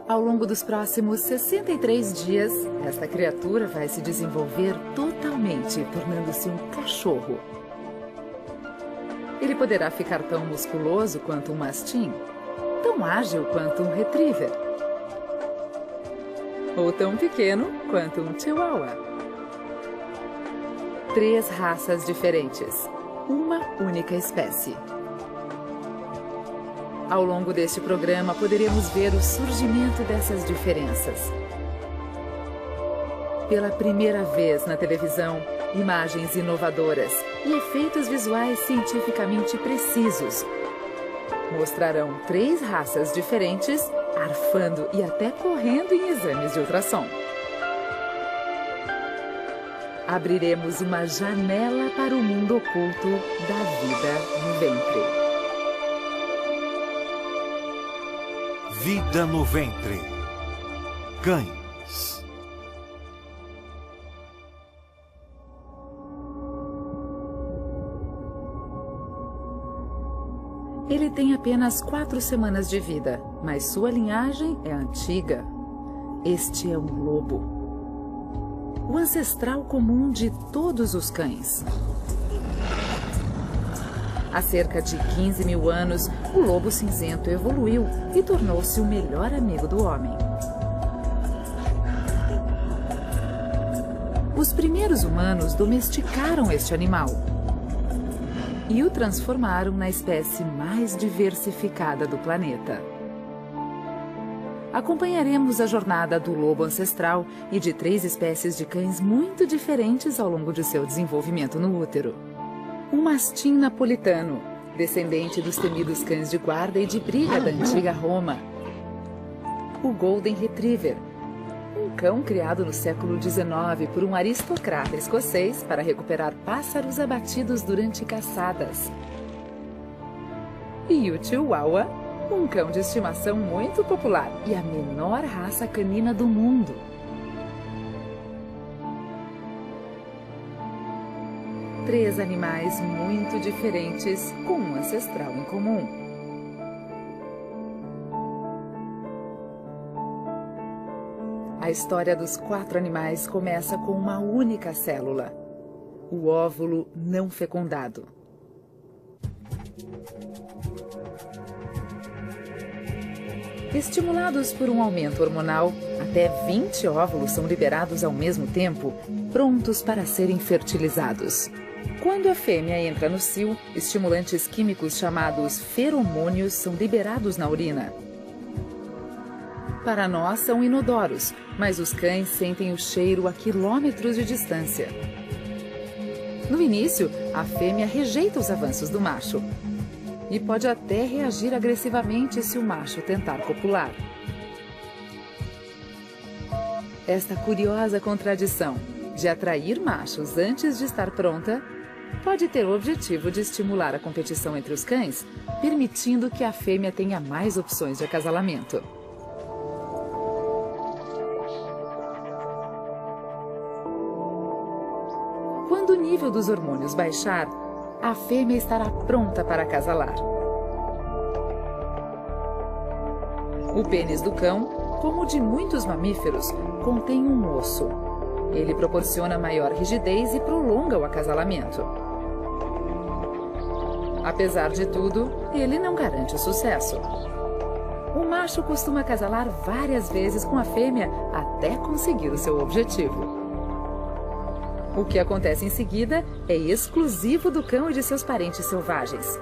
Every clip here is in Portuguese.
Ao longo dos próximos 63 dias, esta criatura vai se desenvolver totalmente, tornando-se um cachorro. Ele poderá ficar tão musculoso quanto um mastim, tão ágil quanto um retriever, ou tão pequeno quanto um chihuahua. 3 raças diferentes, uma única espécie. Ao longo deste programa, poderemos ver o surgimento dessas diferenças. Pela primeira vez na televisão, imagens inovadoras e efeitos visuais cientificamente precisos mostrarão 3 raças diferentes, arfando e até correndo em exames de ultrassom. Abriremos uma janela para o mundo oculto da vida no ventre. Vida no ventre. Cães. Ele tem apenas 4 semanas de vida, mas sua linhagem é antiga. Este é um lobo, o ancestral comum de todos os cães. Há cerca de 15 mil anos, o lobo cinzento evoluiu e tornou-se o melhor amigo do homem. Os primeiros humanos domesticaram este animal e o transformaram na espécie mais diversificada do planeta. Acompanharemos a jornada do lobo ancestral e de 3 espécies de cães muito diferentes ao longo de seu desenvolvimento no útero. Um mastim napolitano, descendente dos temidos cães de guarda e de briga da antiga Roma. O Golden Retriever, um cão criado no século XIX por um aristocrata escocês para recuperar pássaros abatidos durante caçadas. E o Chihuahua, um cão de estimação muito popular e a menor raça canina do mundo. Três animais muito diferentes, com um ancestral em comum. A história dos 4 animais começa com uma única célula, o óvulo não fecundado. Estimulados por um aumento hormonal, até 20 óvulos são liberados ao mesmo tempo, prontos para serem fertilizados. Quando a fêmea entra no cio, estimulantes químicos chamados feromônios são liberados na urina. Para nós são inodoros, mas os cães sentem o cheiro a quilômetros de distância. No início, a fêmea rejeita os avanços do macho e pode até reagir agressivamente se o macho tentar copular. Esta curiosa contradição de atrair machos antes de estar pronta pode ter o objetivo de estimular a competição entre os cães, permitindo que a fêmea tenha mais opções de acasalamento. Quando o nível dos hormônios baixar, a fêmea estará pronta para acasalar. O pênis do cão, como o de muitos mamíferos, contém um osso. Ele proporciona maior rigidez e prolonga o acasalamento. Apesar de tudo, ele não garante o sucesso. O macho costuma acasalar várias vezes com a fêmea até conseguir o seu objetivo. O que acontece em seguida é exclusivo do cão e de seus parentes selvagens.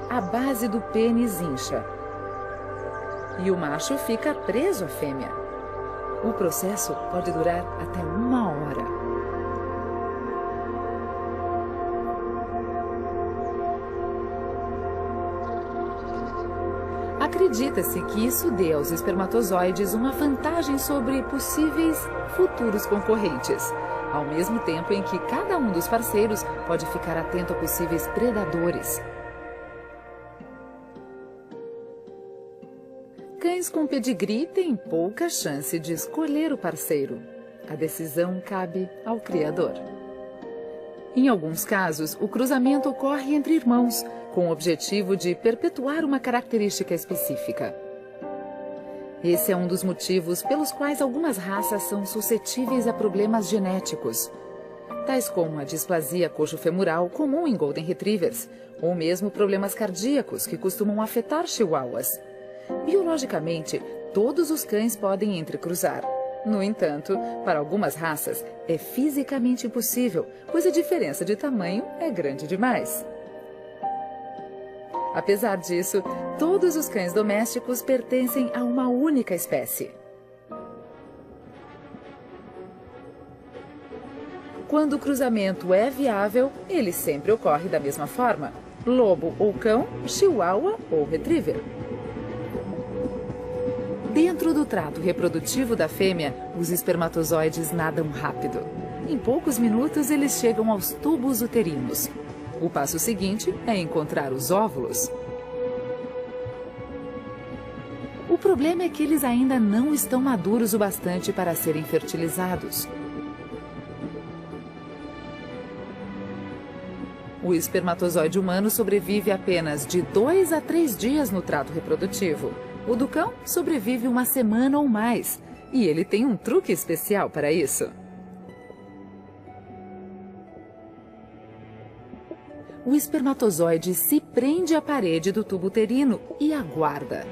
A base do pênis incha e o macho fica preso à fêmea. O processo pode durar até 1 hora. Acredita-se que isso dê aos espermatozoides uma vantagem sobre possíveis futuros concorrentes, ao mesmo tempo em que cada um dos parceiros pode ficar atento a possíveis predadores. Cães com pedigree têm pouca chance de escolher o parceiro. A decisão cabe ao criador. Em alguns casos, o cruzamento ocorre entre irmãos, com o objetivo de perpetuar uma característica específica. Esse é um dos motivos pelos quais algumas raças são suscetíveis a problemas genéticos, tais como a displasia coxofemoral comum em Golden Retrievers, ou mesmo problemas cardíacos que costumam afetar chihuahuas. Biologicamente, todos os cães podem entrecruzar. No entanto, para algumas raças, é fisicamente impossível, pois a diferença de tamanho é grande demais. Apesar disso, todos os cães domésticos pertencem a uma única espécie. Quando o cruzamento é viável, ele sempre ocorre da mesma forma: lobo ou cão, chihuahua ou retriever. Dentro do trato reprodutivo da fêmea, os espermatozoides nadam rápido. Em poucos minutos, eles chegam aos tubos uterinos. O passo seguinte é encontrar os óvulos. O problema é que eles ainda não estão maduros o bastante para serem fertilizados. O espermatozoide humano sobrevive apenas de 2 a 3 dias no trato reprodutivo. O do cão sobrevive uma semana ou mais, e ele tem um truque especial para isso. O espermatozoide se prende à parede do tubo uterino e aguarda.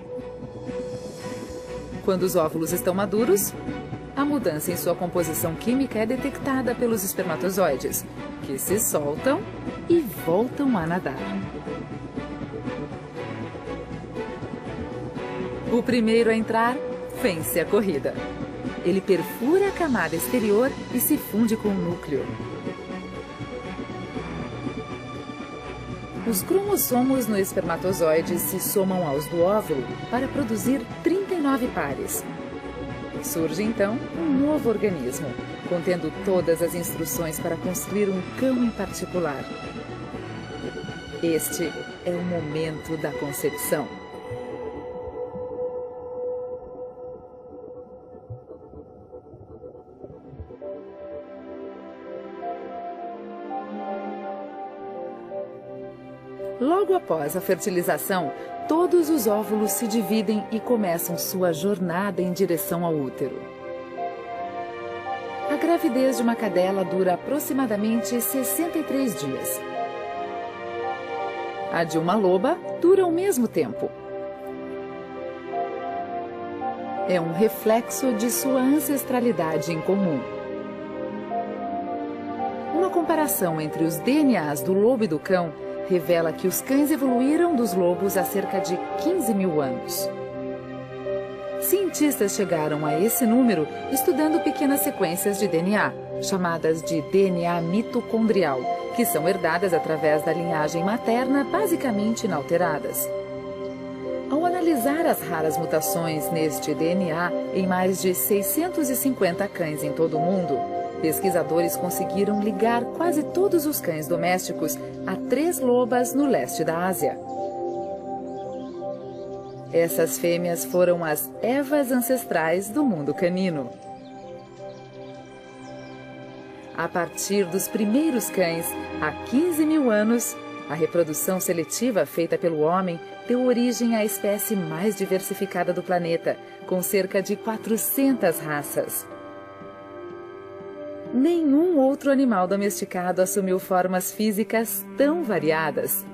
Quando os óvulos estão maduros, a mudança em sua composição química é detectada pelos espermatozoides, que se soltam e voltam a nadar. O primeiro a entrar vence a corrida. Ele perfura a camada exterior e se funde com o núcleo. Os cromossomos no espermatozoide se somam aos do óvulo para produzir 39 pares. Surge então um novo organismo, contendo todas as instruções para construir um cão em particular. Este é o momento da concepção. Logo após a fertilização, todos os óvulos se dividem e começam sua jornada em direção ao útero. A gravidez de uma cadela dura aproximadamente 63 dias. A de uma loba dura o mesmo tempo. É um reflexo de sua ancestralidade em comum. Uma comparação entre os DNAs do lobo e do cão revela que os cães evoluíram dos lobos há cerca de 15 mil anos. Cientistas chegaram a esse número estudando pequenas sequências de DNA, chamadas de DNA mitocondrial, que são herdadas através da linhagem materna basicamente inalteradas. Ao analisar as raras mutações neste DNA em mais de 650 cães em todo o mundo, pesquisadores conseguiram ligar quase todos os cães domésticos a 3 lobas no leste da Ásia. Essas fêmeas foram as Evas ancestrais do mundo canino. A partir dos primeiros cães, há 15 mil anos, a reprodução seletiva feita pelo homem deu origem à espécie mais diversificada do planeta, com cerca de 400 raças. Nenhum outro animal domesticado assumiu formas físicas tão variadas.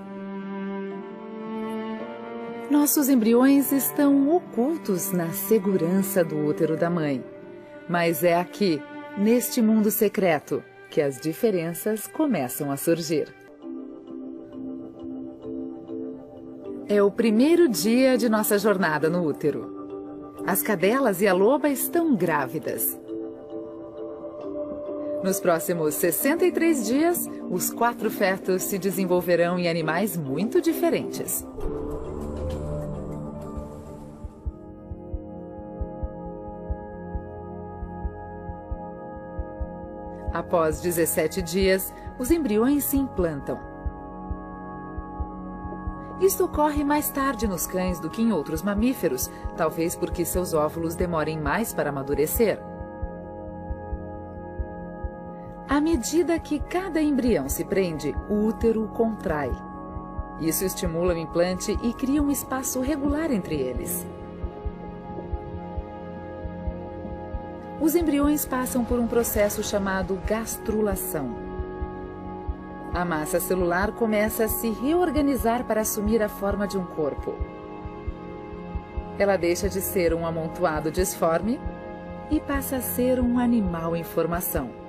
Nossos embriões estão ocultos na segurança do útero da mãe. Mas é aqui, neste mundo secreto, que as diferenças começam a surgir. É o primeiro dia de nossa jornada no útero. As cadelas e a loba estão grávidas. Nos próximos 63 dias, os 4 fetos se desenvolverão em animais muito diferentes. Após 17 dias, os embriões se implantam. Isto ocorre mais tarde nos cães do que em outros mamíferos, talvez porque seus óvulos demorem mais para amadurecer. À medida que cada embrião se prende, o útero contrai. Isso estimula o implante e cria um espaço regular entre eles. Os embriões passam por um processo chamado gastrulação. A massa celular começa a se reorganizar para assumir a forma de um corpo. Ela deixa de ser um amontoado disforme e passa a ser um animal em formação.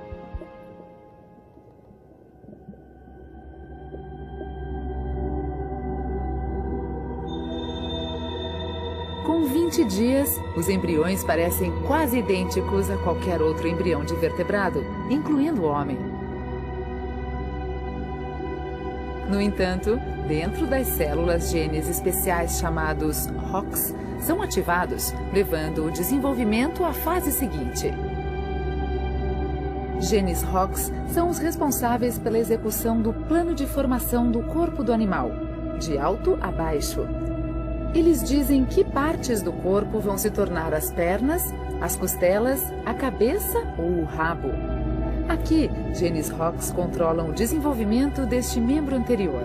Com 20 dias, os embriões parecem quase idênticos a qualquer outro embrião de vertebrado, incluindo o homem. No entanto, dentro das células, genes especiais chamados ROCs são ativados, levando o desenvolvimento à fase seguinte. Genes ROCs são os responsáveis pela execução do plano de formação do corpo do animal, de alto a baixo. Eles dizem que partes do corpo vão se tornar as pernas, as costelas, a cabeça ou o rabo. Aqui, genes ROCs controlam o desenvolvimento deste membro anterior.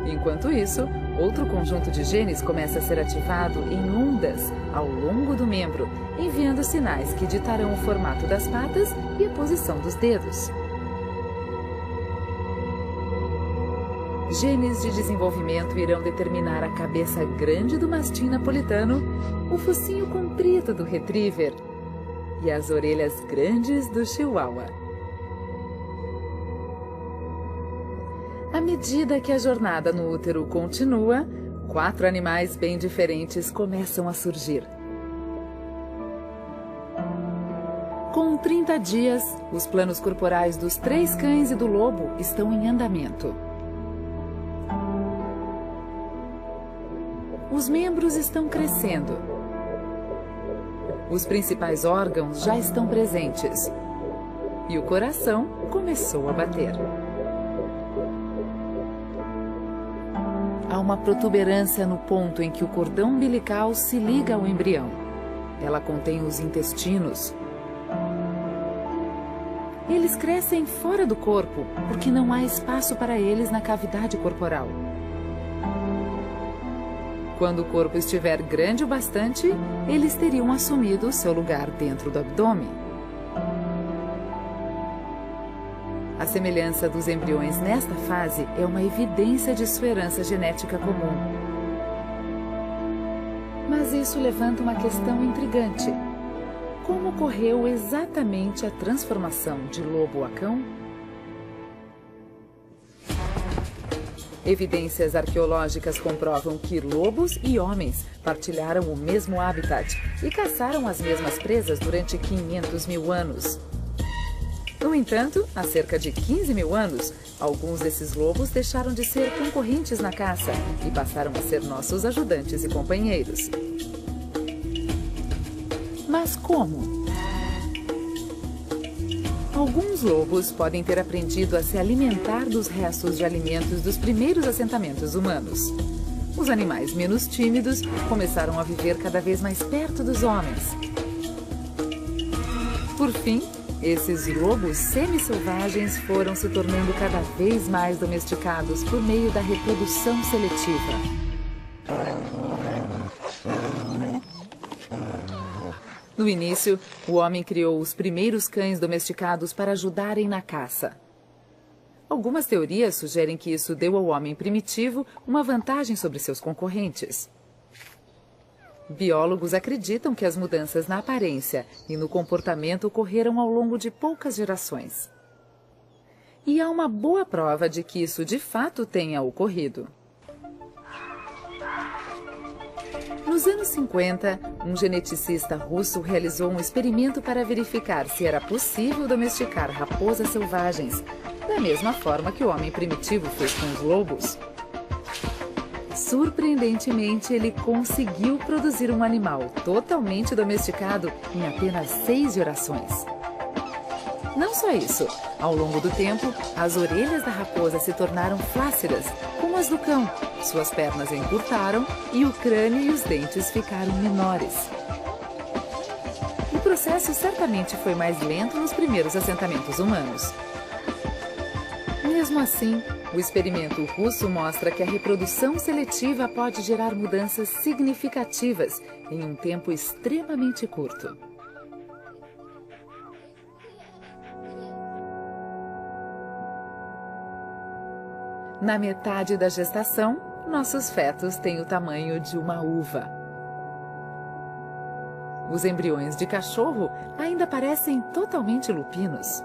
Enquanto isso, outro conjunto de genes começa a ser ativado em ondas ao longo do membro, enviando sinais que ditarão o formato das patas e a posição dos dedos. Genes de desenvolvimento irão determinar a cabeça grande do mastim napolitano, o focinho comprido do retriever e as orelhas grandes do chihuahua. À medida que a jornada no útero continua, 4 animais bem diferentes começam a surgir. Com 30 dias, os planos corporais dos 3 cães e do lobo estão em andamento. Os membros estão crescendo. Os principais órgãos já estão presentes. E o coração começou a bater. Há uma protuberância no ponto em que o cordão umbilical se liga ao embrião. Ela contém os intestinos. Eles crescem fora do corpo, porque não há espaço para eles na cavidade corporal. Quando o corpo estiver grande o bastante, eles teriam assumido seu lugar dentro do abdômen. A semelhança dos embriões nesta fase é uma evidência de sua herança genética comum. Mas isso levanta uma questão intrigante. Como ocorreu exatamente a transformação de lobo a cão? Evidências arqueológicas comprovam que lobos e homens partilharam o mesmo habitat e caçaram as mesmas presas durante 500 mil anos. No entanto, há cerca de 15 mil anos, alguns desses lobos deixaram de ser concorrentes na caça e passaram a ser nossos ajudantes e companheiros. Mas como? Alguns lobos podem ter aprendido a se alimentar dos restos de alimentos dos primeiros assentamentos humanos. Os animais menos tímidos começaram a viver cada vez mais perto dos homens. Por fim, esses lobos semi-selvagens foram se tornando cada vez mais domesticados por meio da reprodução seletiva. No início, o homem criou os primeiros cães domesticados para ajudarem na caça. Algumas teorias sugerem que isso deu ao homem primitivo uma vantagem sobre seus concorrentes. Biólogos acreditam que as mudanças na aparência e no comportamento ocorreram ao longo de poucas gerações. E há uma boa prova de que isso de fato tenha ocorrido. Nos anos 50, um geneticista russo realizou um experimento para verificar se era possível domesticar raposas selvagens, da mesma forma que o homem primitivo fez com os lobos. Surpreendentemente, ele conseguiu produzir um animal totalmente domesticado em apenas 6 gerações. Não só isso, ao longo do tempo, as orelhas da raposa se tornaram flácidas, como as do cão, suas pernas encurtaram e o crânio e os dentes ficaram menores. O processo certamente foi mais lento nos primeiros assentamentos humanos. Mesmo assim, o experimento russo mostra que a reprodução seletiva pode gerar mudanças significativas em um tempo extremamente curto. Na metade da gestação, nossos fetos têm o tamanho de uma uva. Os embriões de cachorro ainda parecem totalmente lupinos.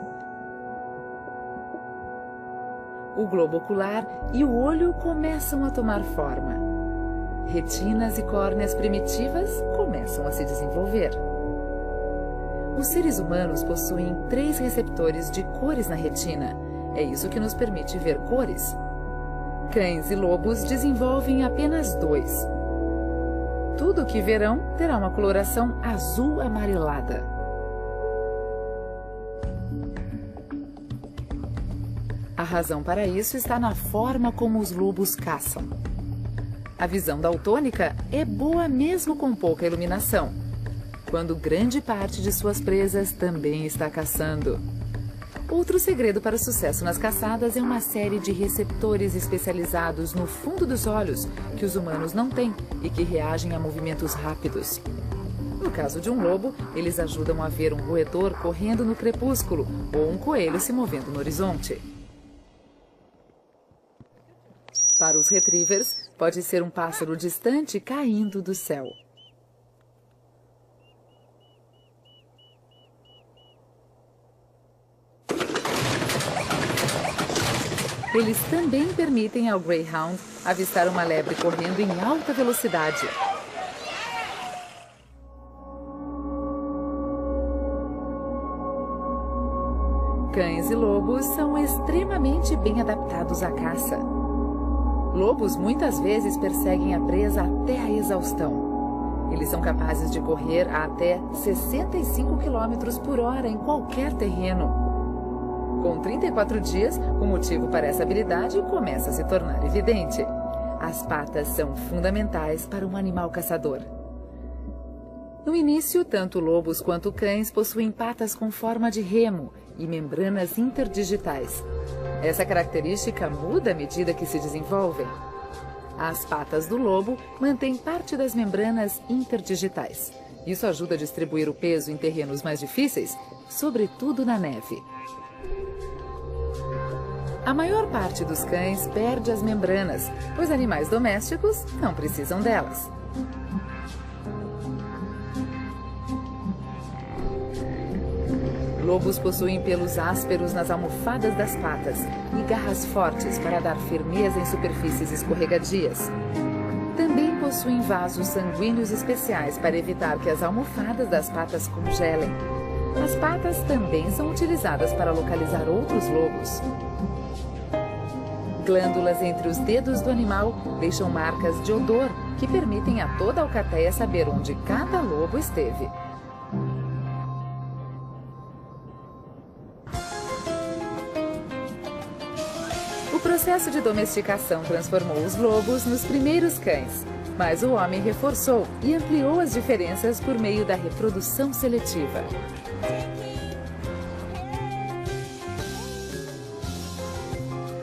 O globo ocular e o olho começam a tomar forma. Retinas e córneas primitivas começam a se desenvolver. Os seres humanos possuem 3 receptores de cores na retina. É isso que nos permite ver cores. Cães e lobos desenvolvem apenas 2. Tudo o que verão terá uma coloração azul amarelada. A razão para isso está na forma como os lobos caçam. A visão daltônica é boa mesmo com pouca iluminação, quando grande parte de suas presas também está caçando. Outro segredo para o sucesso nas caçadas é uma série de receptores especializados no fundo dos olhos que os humanos não têm e que reagem a movimentos rápidos. No caso de um lobo, eles ajudam a ver um roedor correndo no crepúsculo ou um coelho se movendo no horizonte. Para os retrievers, pode ser um pássaro distante caindo do céu. Eles também permitem ao Greyhound avistar uma lebre correndo em alta velocidade. Cães e lobos são extremamente bem adaptados à caça. Lobos muitas vezes perseguem a presa até a exaustão. Eles são capazes de correr a até 65 km por hora em qualquer terreno. Com 34 dias, o motivo para essa habilidade começa a se tornar evidente. As patas são fundamentais para um animal caçador. No início, tanto lobos quanto cães possuem patas com forma de remo e membranas interdigitais. Essa característica muda à medida que se desenvolvem. As patas do lobo mantêm parte das membranas interdigitais. Isso ajuda a distribuir o peso em terrenos mais difíceis, sobretudo na neve. A maior parte dos cães perde as membranas, pois animais domésticos não precisam delas. Lobos possuem pelos ásperos nas almofadas das patas e garras fortes para dar firmeza em superfícies escorregadias. Também possuem vasos sanguíneos especiais para evitar que as almofadas das patas congelem. As patas também são utilizadas para localizar outros lobos. Glândulas entre os dedos do animal deixam marcas de odor que permitem a toda a alcateia saber onde cada lobo esteve. O processo de domesticação transformou os lobos nos primeiros cães, mas o homem reforçou e ampliou as diferenças por meio da reprodução seletiva.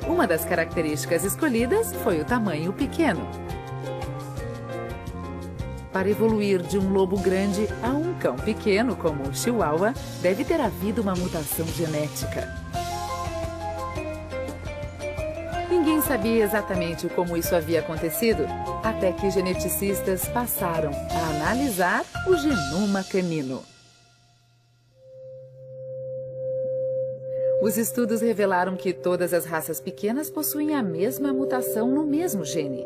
Uma das características escolhidas foi o tamanho pequeno. Para evoluir de um lobo grande a um cão pequeno, como o Chihuahua, deve ter havido uma mutação genética. Ninguém sabia exatamente como isso havia acontecido, até que geneticistas passaram a analisar o genoma canino. Os estudos revelaram que todas as raças pequenas possuem a mesma mutação no mesmo gene.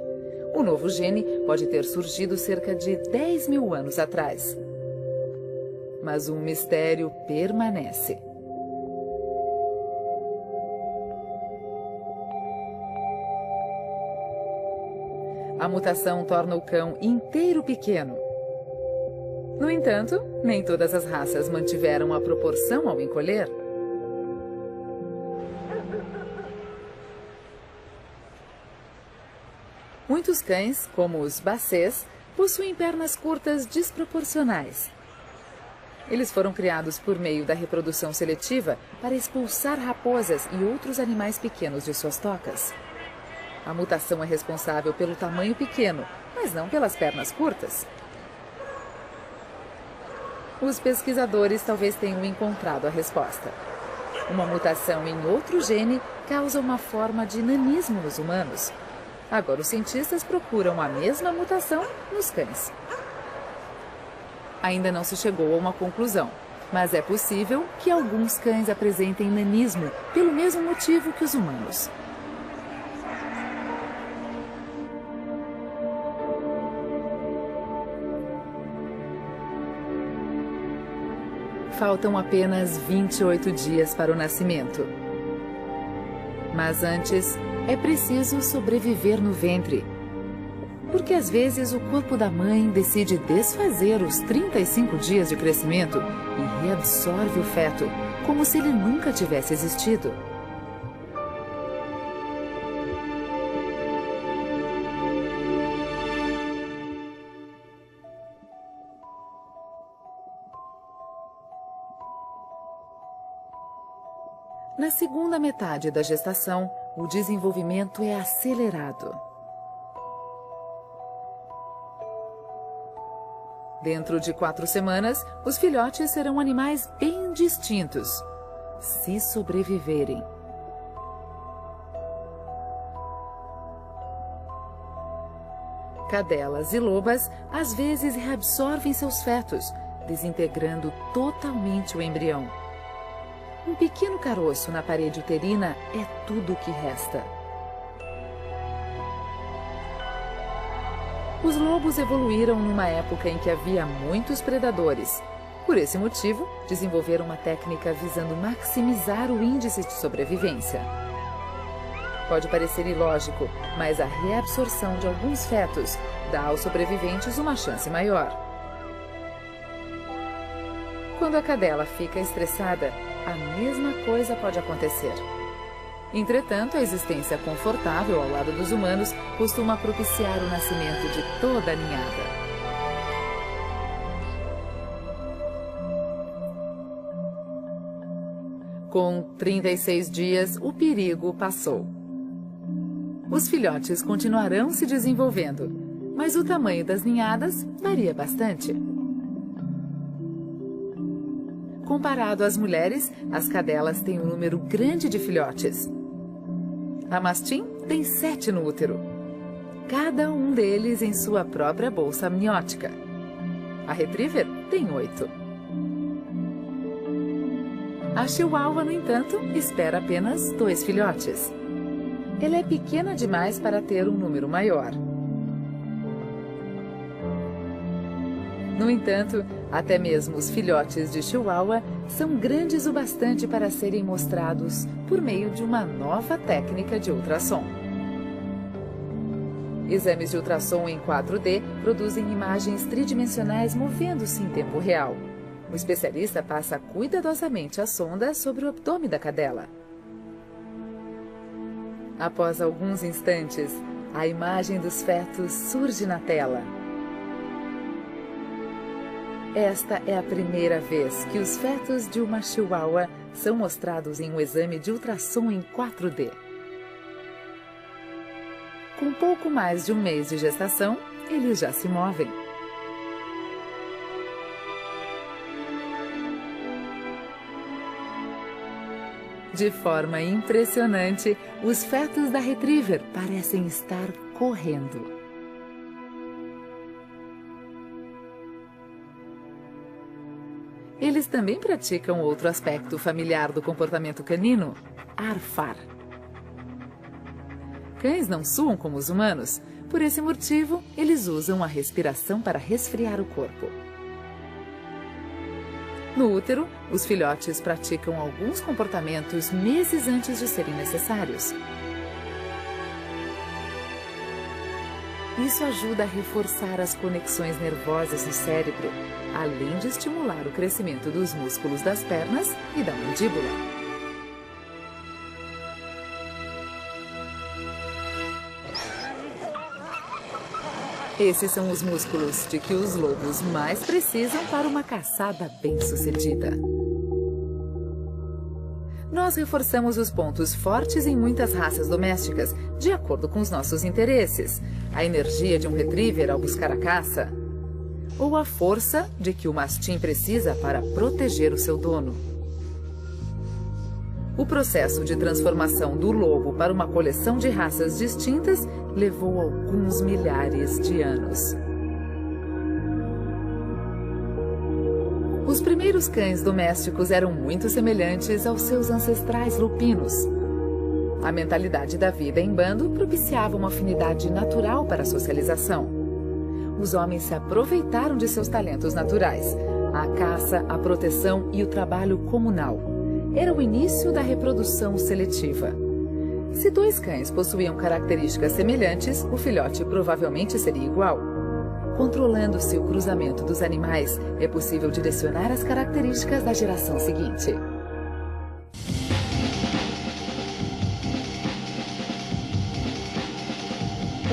O novo gene pode ter surgido cerca de 10 mil anos atrás. Mas um mistério permanece. A mutação torna o cão inteiro pequeno. No entanto, nem todas as raças mantiveram a proporção ao encolher. Muitos cães, como os Basset, possuem pernas curtas desproporcionais. Eles foram criados por meio da reprodução seletiva para expulsar raposas e outros animais pequenos de suas tocas. A mutação é responsável pelo tamanho pequeno, mas não pelas pernas curtas. Os pesquisadores talvez tenham encontrado a resposta. Uma mutação em outro gene causa uma forma de nanismo nos humanos. Agora os cientistas procuram a mesma mutação nos cães. Ainda não se chegou a uma conclusão, mas é possível que alguns cães apresentem nanismo pelo mesmo motivo que os humanos. Faltam apenas 28 dias para o nascimento. Mas antes, é preciso sobreviver no ventre. Porque às vezes o corpo da mãe decide desfazer os 35 dias de crescimento e reabsorve o feto, como se ele nunca tivesse existido. Na segunda metade da gestação, o desenvolvimento é acelerado. Dentro de 4 semanas, os filhotes serão animais bem distintos, se sobreviverem. Cadelas e lobas às vezes reabsorvem seus fetos, desintegrando totalmente o embrião. Um pequeno caroço na parede uterina é tudo o que resta. Os lobos evoluíram numa época em que havia muitos predadores. Por esse motivo, desenvolveram uma técnica visando maximizar o índice de sobrevivência. Pode parecer ilógico, mas a reabsorção de alguns fetos dá aos sobreviventes uma chance maior. Quando a cadela fica estressada, a mesma coisa pode acontecer. Entretanto, a existência confortável ao lado dos humanos costuma propiciar o nascimento de toda a ninhada. Com 36 dias, o perigo passou. Os filhotes continuarão se desenvolvendo, mas o tamanho das ninhadas varia bastante. Comparado às mulheres, as cadelas têm um número grande de filhotes. A mastim tem 7 no útero, cada um deles em sua própria bolsa amniótica. A retriever tem 8. A chihuahua, no entanto, espera apenas 2 filhotes. Ela é pequena demais para ter um número maior. No entanto, até mesmo os filhotes de chihuahua são grandes o bastante para serem mostrados por meio de uma nova técnica de ultrassom. Exames de ultrassom em 4D produzem imagens tridimensionais movendo-se em tempo real. O especialista passa cuidadosamente a sonda sobre o abdômen da cadela. Após alguns instantes, a imagem dos fetos surge na tela. Esta é a primeira vez que os fetos de uma chihuahua são mostrados em um exame de ultrassom em 4D. Com pouco mais de um mês de gestação, eles já se movem. De forma impressionante, os fetos da retriever parecem estar correndo. Eles também praticam outro aspecto familiar do comportamento canino, arfar. Cães não suam como os humanos, por esse motivo, eles usam a respiração para resfriar o corpo. No útero, os filhotes praticam alguns comportamentos meses antes de serem necessários. Isso ajuda a reforçar as conexões nervosas no cérebro, além de estimular o crescimento dos músculos das pernas e da mandíbula. Esses são os músculos de que os lobos mais precisam para uma caçada bem-sucedida. Nós reforçamos os pontos fortes em muitas raças domésticas, de acordo com os nossos interesses. A energia de um retriever ao buscar a caça, ou a força de que o mastim precisa para proteger o seu dono. O processo de transformação do lobo para uma coleção de raças distintas levou alguns milhares de anos. Os primeiros cães domésticos eram muito semelhantes aos seus ancestrais lupinos. A mentalidade da vida em bando propiciava uma afinidade natural para a socialização. Os homens se aproveitaram de seus talentos naturais, a caça, a proteção e o trabalho comunal. Era o início da reprodução seletiva. Se dois cães possuíam características semelhantes, o filhote provavelmente seria igual. Controlando-se o cruzamento dos animais, é possível direcionar as características da geração seguinte.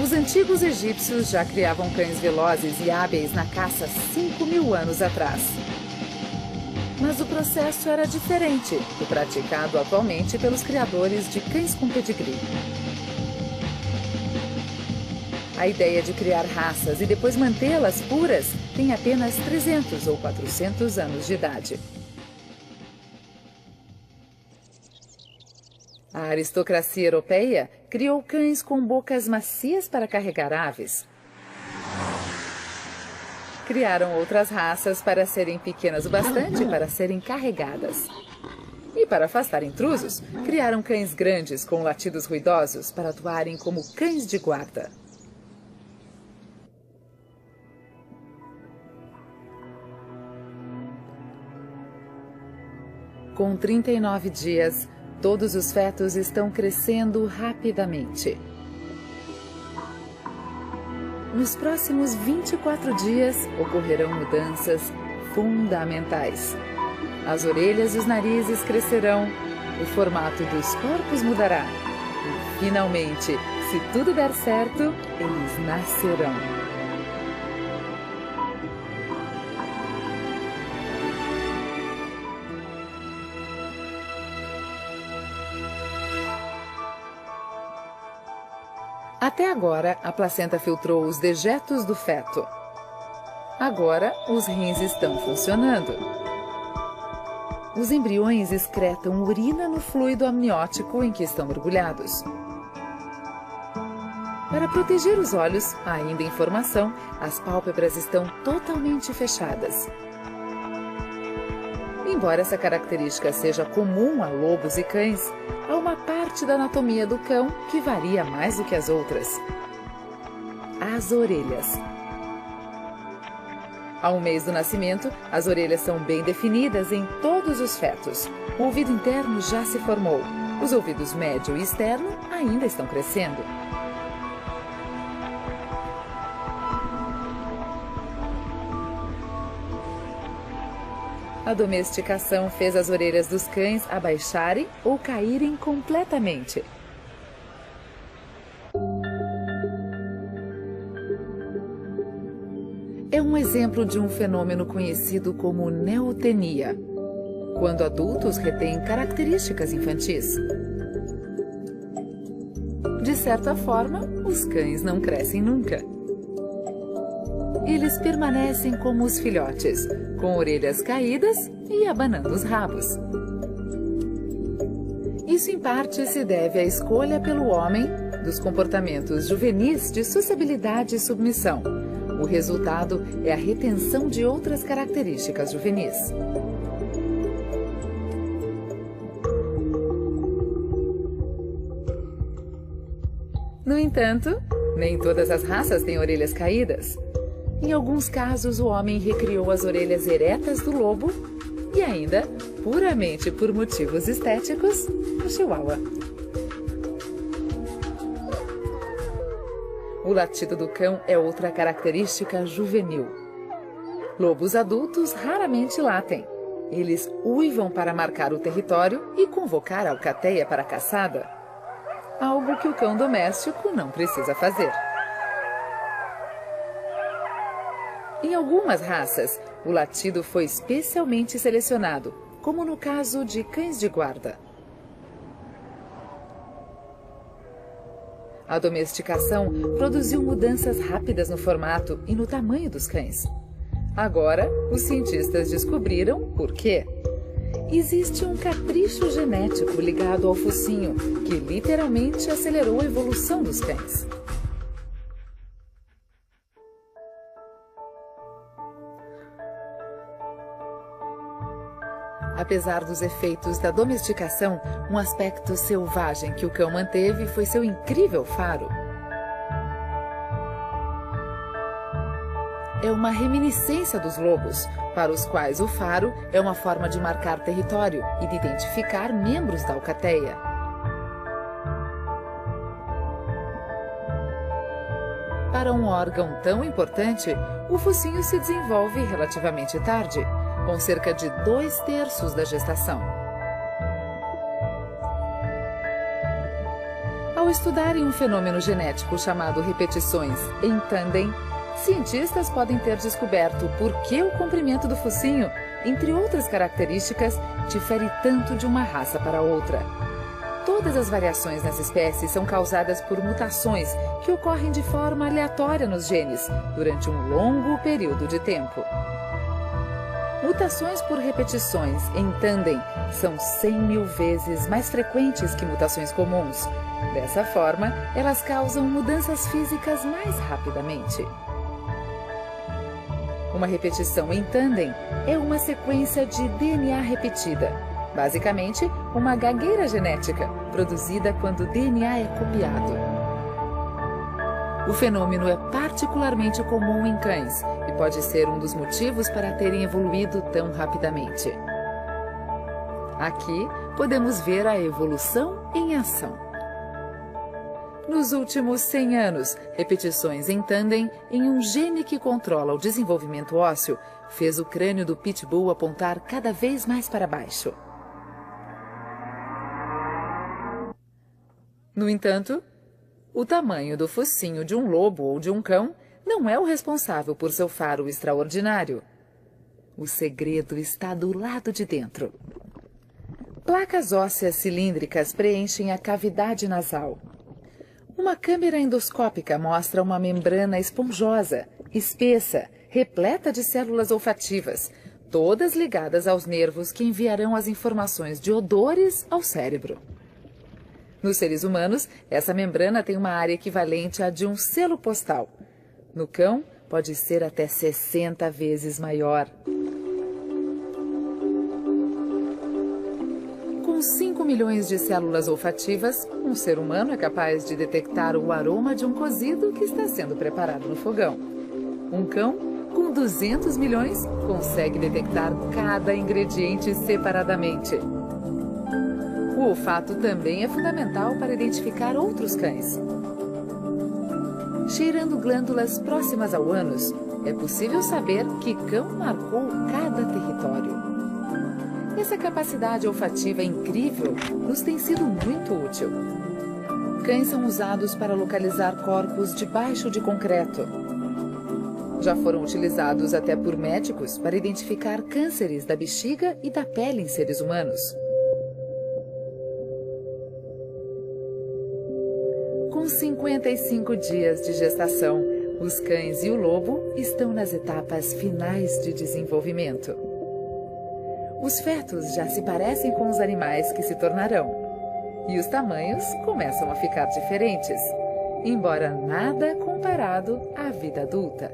Os antigos egípcios já criavam cães velozes e hábeis na caça 5.000 anos atrás. Mas o processo era diferente do praticado atualmente pelos criadores de cães com pedigree. A ideia de criar raças e depois mantê-las puras tem apenas 300 ou 400 anos de idade. A aristocracia europeia criou cães com bocas macias para carregar aves. Criaram outras raças para serem pequenas o bastante para serem carregadas. E para afastar intrusos, criaram cães grandes com latidos ruidosos para atuarem como cães de guarda. Com 39 dias, todos os fetos estão crescendo rapidamente. Nos próximos 24 dias, ocorrerão mudanças fundamentais. As orelhas e os narizes crescerão, o formato dos corpos mudará. E, finalmente, se tudo der certo, eles nascerão. Até agora, a placenta filtrou os dejetos do feto. Agora, os rins estão funcionando. Os embriões excretam urina no fluido amniótico em que estão mergulhados. Para proteger os olhos, ainda em formação, as pálpebras estão totalmente fechadas. Embora essa característica seja comum a lobos e cães, há uma parte da anatomia do cão que varia mais do que as outras: as orelhas. Ao mês do nascimento, as orelhas são bem definidas em todos os fetos. O ouvido interno já se formou. Os ouvidos médio e externo ainda estão crescendo. A domesticação fez as orelhas dos cães abaixarem ou caírem completamente. É um exemplo de um fenômeno conhecido como neotenia, quando adultos retêm características infantis. De certa forma, os cães não crescem nunca. Eles permanecem como os filhotes, com orelhas caídas e abanando os rabos. Isso, em parte, se deve à escolha pelo homem dos comportamentos juvenis de sociabilidade e submissão. O resultado é a retenção de outras características juvenis. No entanto, nem todas as raças têm orelhas caídas. Em alguns casos, o homem recriou as orelhas eretas do lobo e ainda, puramente por motivos estéticos, o chihuahua. O latido do cão é outra característica juvenil. Lobos adultos raramente latem. Eles uivam para marcar o território e convocar a alcateia para a caçada, algo que o cão doméstico não precisa fazer. Em algumas raças, o latido foi especialmente selecionado, como no caso de cães de guarda. A domesticação produziu mudanças rápidas no formato e no tamanho dos cães. Agora, os cientistas descobriram por quê. Existe um capricho genético ligado ao focinho, que literalmente acelerou a evolução dos cães. Apesar dos efeitos da domesticação, um aspecto selvagem que o cão manteve foi seu incrível faro. É uma reminiscência dos lobos, para os quais o faro é uma forma de marcar território e de identificar membros da alcateia. Para um órgão tão importante, o focinho se desenvolve relativamente tarde, com cerca de 2/3 da gestação. Ao estudarem um fenômeno genético chamado repetições em tandem, cientistas podem ter descoberto por que o comprimento do focinho, entre outras características, difere tanto de uma raça para outra. Todas as variações nessa espécie são causadas por mutações que ocorrem de forma aleatória nos genes durante um longo período de tempo. Mutações por repetições em tandem são 100.000 vezes mais frequentes que mutações comuns. Dessa forma, elas causam mudanças físicas mais rapidamente. Uma repetição em tandem é uma sequência de DNA repetida, basicamente uma gagueira genética produzida quando o DNA é copiado. O fenômeno é particularmente comum em cães e pode ser um dos motivos para terem evoluído tão rapidamente. Aqui podemos ver a evolução em ação. Nos últimos 100 anos, repetições em tandem em um gene que controla o desenvolvimento ósseo fez o crânio do pitbull apontar cada vez mais para baixo. No entanto, o tamanho do focinho de um lobo ou de um cão não é o responsável por seu faro extraordinário. O segredo está do lado de dentro. Placas ósseas cilíndricas preenchem a cavidade nasal. Uma câmera endoscópica mostra uma membrana esponjosa, espessa, repleta de células olfativas, todas ligadas aos nervos que enviarão as informações de odores ao cérebro. Nos seres humanos, essa membrana tem uma área equivalente à de um selo postal. No cão, pode ser até 60 vezes maior. Com 5 milhões de células olfativas, um ser humano é capaz de detectar o aroma de um cozido que está sendo preparado no fogão. Um cão, com 200 milhões, consegue detectar cada ingrediente separadamente. O olfato também é fundamental para identificar outros cães. Cheirando glândulas próximas ao ânus, é possível saber que cão marcou cada território. Essa capacidade olfativa incrível nos tem sido muito útil. Cães são usados para localizar corpos debaixo de concreto. Já foram utilizados até por médicos para identificar cânceres da bexiga e da pele em seres humanos. Com 55 dias de gestação, os cães e o lobo estão nas etapas finais de desenvolvimento. Os fetos já se parecem com os animais que se tornarão, e os tamanhos começam a ficar diferentes, embora nada comparado à vida adulta.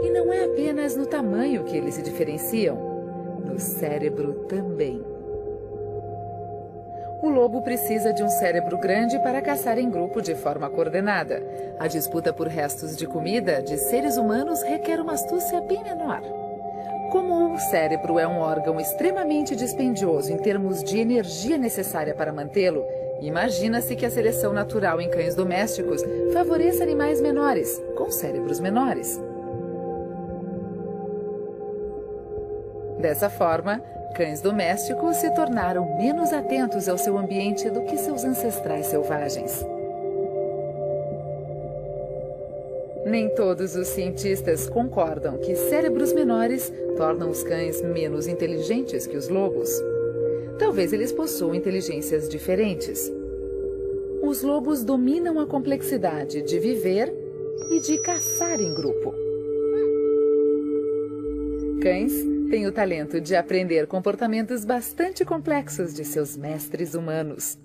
E não é apenas no tamanho que eles se diferenciam, no cérebro também. O lobo precisa de um cérebro grande para caçar em grupo de forma coordenada. A disputa por restos de comida de seres humanos requer uma astúcia bem menor. Como o cérebro é um órgão extremamente dispendioso em termos de energia necessária para mantê-lo, imagina-se que a seleção natural em cães domésticos favoreça animais menores, com cérebros menores. Dessa forma, cães domésticos se tornaram menos atentos ao seu ambiente do que seus ancestrais selvagens. Nem todos os cientistas concordam que cérebros menores tornam os cães menos inteligentes que os lobos. Talvez eles possuam inteligências diferentes. Os lobos dominam a complexidade de viver e de caçar em grupo. Cães têm o talento de aprender comportamentos bastante complexos de seus mestres humanos.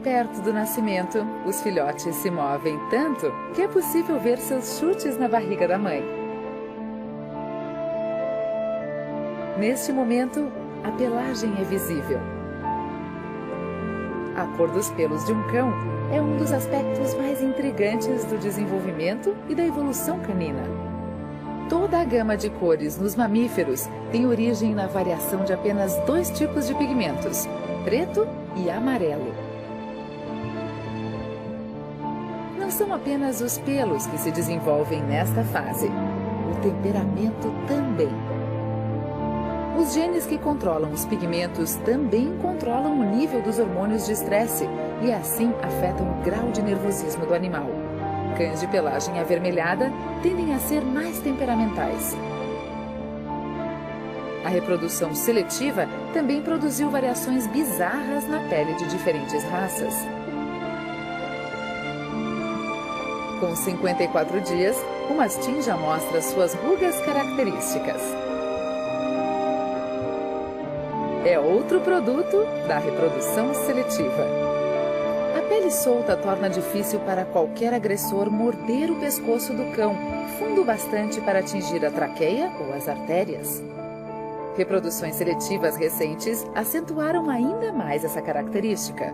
Perto do nascimento, os filhotes se movem tanto que é possível ver seus chutes na barriga da mãe. Neste momento, a pelagem é visível. A cor dos pelos de um cão é um dos aspectos mais intrigantes do desenvolvimento e da evolução canina. Toda a gama de cores nos mamíferos tem origem na variação de apenas 2 tipos de pigmentos, preto e amarelo. Não são apenas os pelos que se desenvolvem nesta fase, o temperamento também. Os genes que controlam os pigmentos também controlam o nível dos hormônios de estresse e assim afetam o grau de nervosismo do animal. Cães de pelagem avermelhada tendem a ser mais temperamentais. A reprodução seletiva também produziu variações bizarras na pele de diferentes raças. Com 54 dias, o mastim já mostra suas rugas características. É outro produto da reprodução seletiva. A pele solta torna difícil para qualquer agressor morder o pescoço do cão, fundo bastante para atingir a traqueia ou as artérias. Reproduções seletivas recentes acentuaram ainda mais essa característica.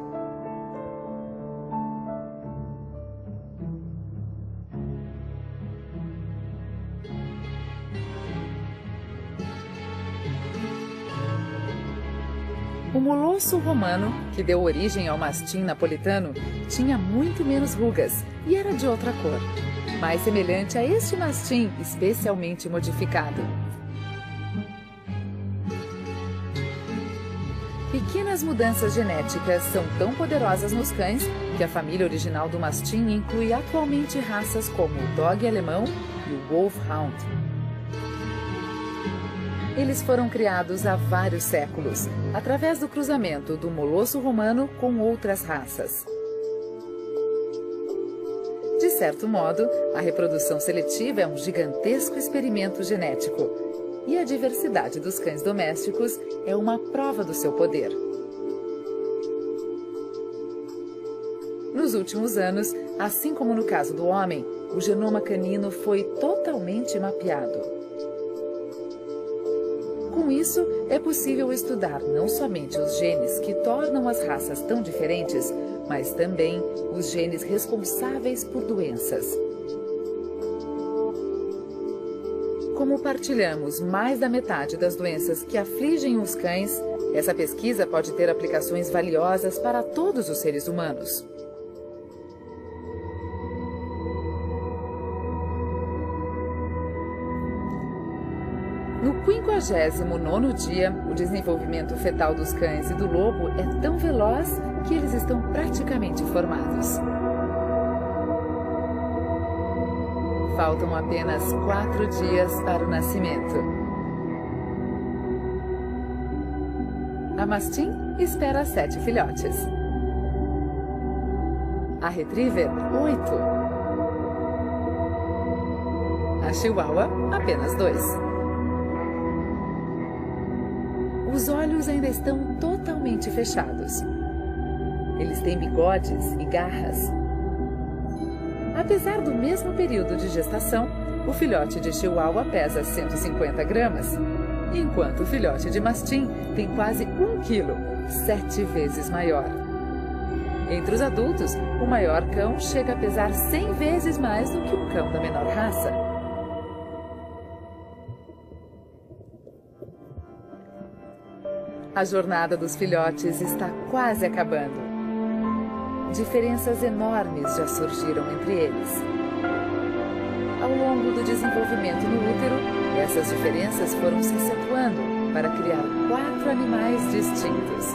O Molosso romano, que deu origem ao mastim napolitano, tinha muito menos rugas e era de outra cor, mais semelhante a este mastim especialmente modificado. Pequenas mudanças genéticas são tão poderosas nos cães que a família original do mastim inclui atualmente raças como o Dog alemão e o Wolfhound. Eles foram criados há vários séculos, através do cruzamento do Molosso romano com outras raças. De certo modo, a reprodução seletiva é um gigantesco experimento genético, e a diversidade dos cães domésticos é uma prova do seu poder. Nos últimos anos, assim como no caso do homem, o genoma canino foi totalmente mapeado. Com isso, é possível estudar não somente os genes que tornam as raças tão diferentes, mas também os genes responsáveis por doenças. Como partilhamos mais da metade das doenças que afligem os cães, essa pesquisa pode ter aplicações valiosas para todos os seres humanos. No 59º dia, o desenvolvimento fetal dos cães e do lobo é tão veloz que eles estão praticamente formados. Faltam apenas 4 dias para o nascimento. A mastim espera 7 filhotes. A retriever, 8. A chihuahua, apenas 2. Os olhos ainda estão totalmente fechados. Eles têm bigodes e garras. Apesar do mesmo período de gestação, o filhote de chihuahua pesa 150 gramas, enquanto o filhote de mastim tem quase 1 quilo, 7 vezes maior. Entre os adultos, o maior cão chega a pesar 100 vezes mais do que um cão da menor raça. A jornada dos filhotes está quase acabando. Diferenças enormes já surgiram entre eles. Ao longo do desenvolvimento no útero, essas diferenças foram se acentuando para criar 4 animais distintos.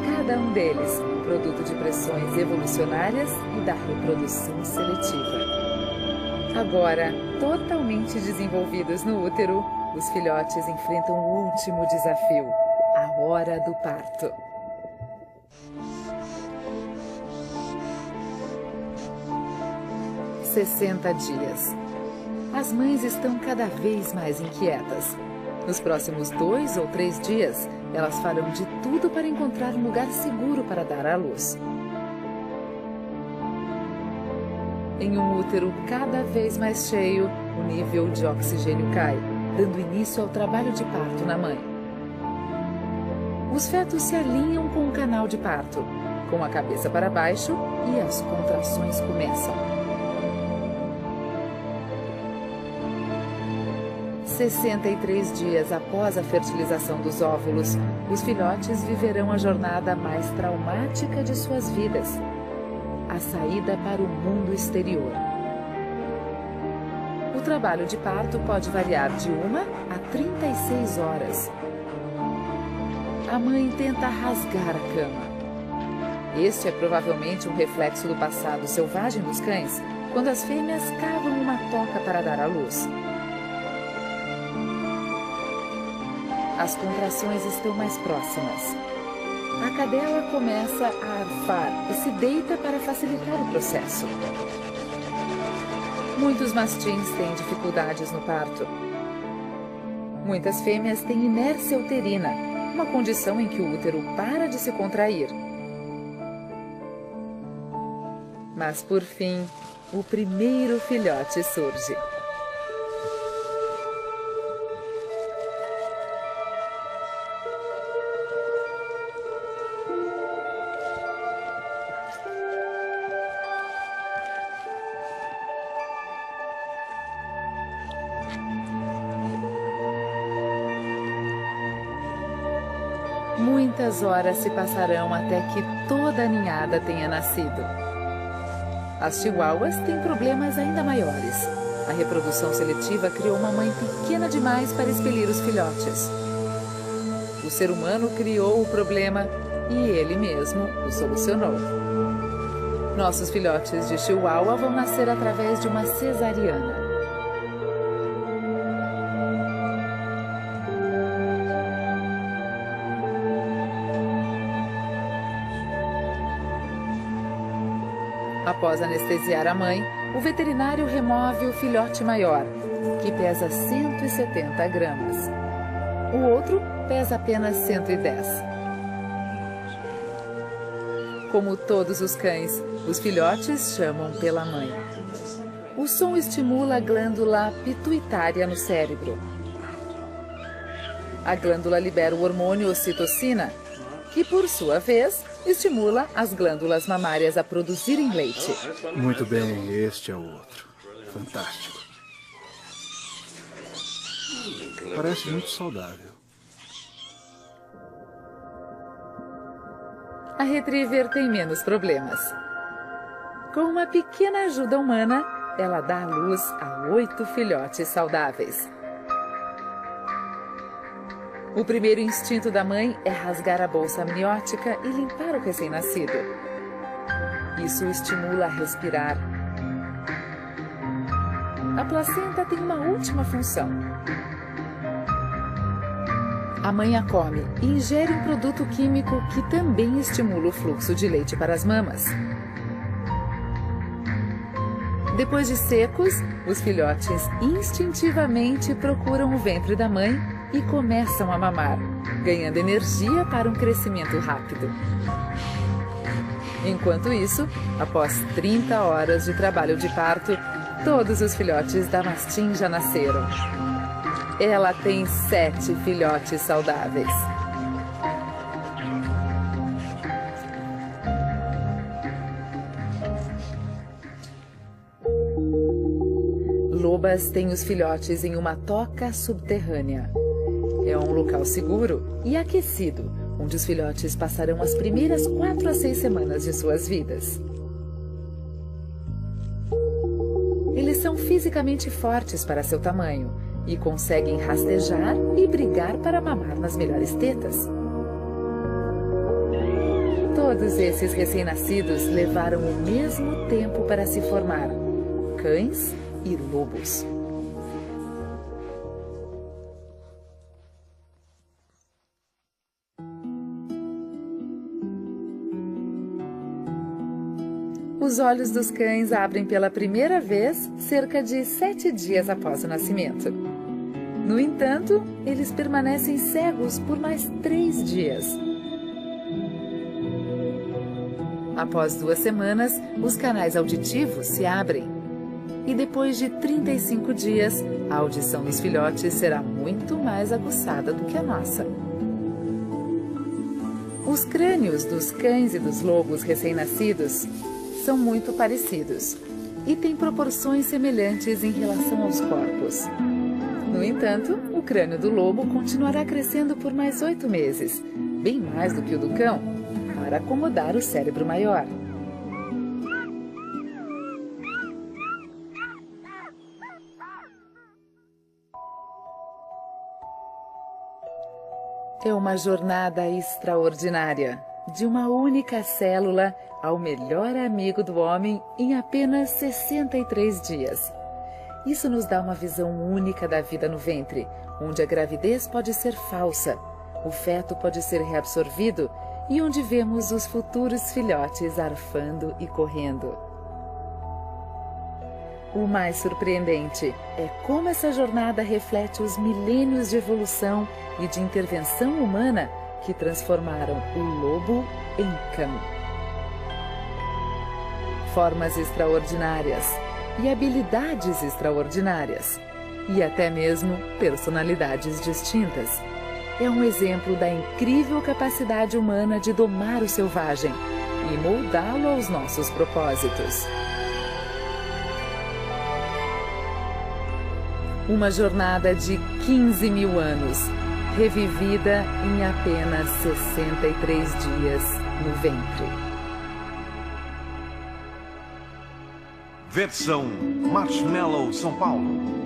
Cada um deles produto de pressões evolucionárias e da reprodução seletiva. Agora, totalmente desenvolvidos no útero, os filhotes enfrentam o último desafio, a hora do parto. – 60 dias. As mães estão cada vez mais inquietas. Nos próximos 2 ou 3 dias, elas farão de tudo para encontrar um lugar seguro para dar à luz. Em um útero cada vez mais cheio, o nível de oxigênio cai, dando início ao trabalho de parto na mãe. Os fetos se alinham com o canal de parto, com a cabeça para baixo, e as contrações começam. 63 dias após a fertilização dos óvulos, os filhotes viverão a jornada mais traumática de suas vidas, a saída para o mundo exterior. O trabalho de parto pode variar de 1 a 36 horas. A mãe tenta rasgar a cama. Este é provavelmente um reflexo do passado selvagem dos cães, quando as fêmeas cavam uma toca para dar à luz. As contrações estão mais próximas. A cadela começa a arfar e se deita para facilitar o processo. Muitos mastins têm dificuldades no parto. Muitas fêmeas têm inércia uterina, uma condição em que o útero para de se contrair. Mas, por fim, o primeiro filhote surge. Muitas horas se passarão até que toda a ninhada tenha nascido. As chihuahuas têm problemas ainda maiores. A reprodução seletiva criou uma mãe pequena demais para expelir os filhotes. O ser humano criou o problema e ele mesmo o solucionou. Nossos filhotes de chihuahua vão nascer através de uma cesariana. Após anestesiar a mãe, o veterinário remove o filhote maior, que pesa 170 gramas. O outro pesa apenas 110. Como todos os cães, os filhotes chamam pela mãe. O som estimula a glândula pituitária no cérebro. A glândula libera o hormônio ocitocina, que, por sua vez, estimula as glândulas mamárias a produzirem leite. Muito bem, este é o outro. Fantástico. Parece muito saudável. A retriever tem menos problemas. Com uma pequena ajuda humana, ela dá à luz a 8 filhotes saudáveis. O primeiro instinto da mãe é rasgar a bolsa amniótica e limpar o recém-nascido. Isso o estimula a respirar. A placenta tem uma última função. A mãe a come e ingere um produto químico que também estimula o fluxo de leite para as mamas. Depois de secos, os filhotes instintivamente procuram o ventre da mãe e começam a mamar, ganhando energia para um crescimento rápido. Enquanto isso, após 30 horas de trabalho de parto, todos os filhotes da mastim já nasceram. Ela tem 7 filhotes saudáveis. Lobas têm os filhotes em uma toca subterrânea. É um local seguro e aquecido, onde os filhotes passarão as primeiras 4 a 6 semanas de suas vidas. Eles são fisicamente fortes para seu tamanho e conseguem rastejar e brigar para mamar nas melhores tetas. Todos esses recém-nascidos levaram o mesmo tempo para se formar: cães e lobos. Os olhos dos cães abrem pela primeira vez cerca de 7 dias após o nascimento. No entanto, eles permanecem cegos por mais 3 dias. Após 2 semanas, os canais auditivos se abrem. E depois de 35 dias, a audição dos filhotes será muito mais aguçada do que a nossa. Os crânios dos cães e dos lobos recém-nascidos são muito parecidos e têm proporções semelhantes em relação aos corpos. No entanto, o crânio do lobo continuará crescendo por mais 8 meses, bem mais do que o do cão, para acomodar o cérebro maior. É uma jornada extraordinária, de uma única célula ao melhor amigo do homem em apenas 63 dias. Isso nos dá uma visão única da vida no ventre, onde a gravidez pode ser falsa, o feto pode ser reabsorvido e onde vemos os futuros filhotes arfando e correndo. O mais surpreendente é como essa jornada reflete os milênios de evolução e de intervenção humana que transformaram o lobo em cão. Formas extraordinárias e habilidades extraordinárias, e até mesmo personalidades distintas. É um exemplo da incrível capacidade humana de domar o selvagem e moldá-lo aos nossos propósitos. Uma jornada de 15.000 anos, revivida em apenas 63 dias no ventre. Versão Marshmallow São Paulo.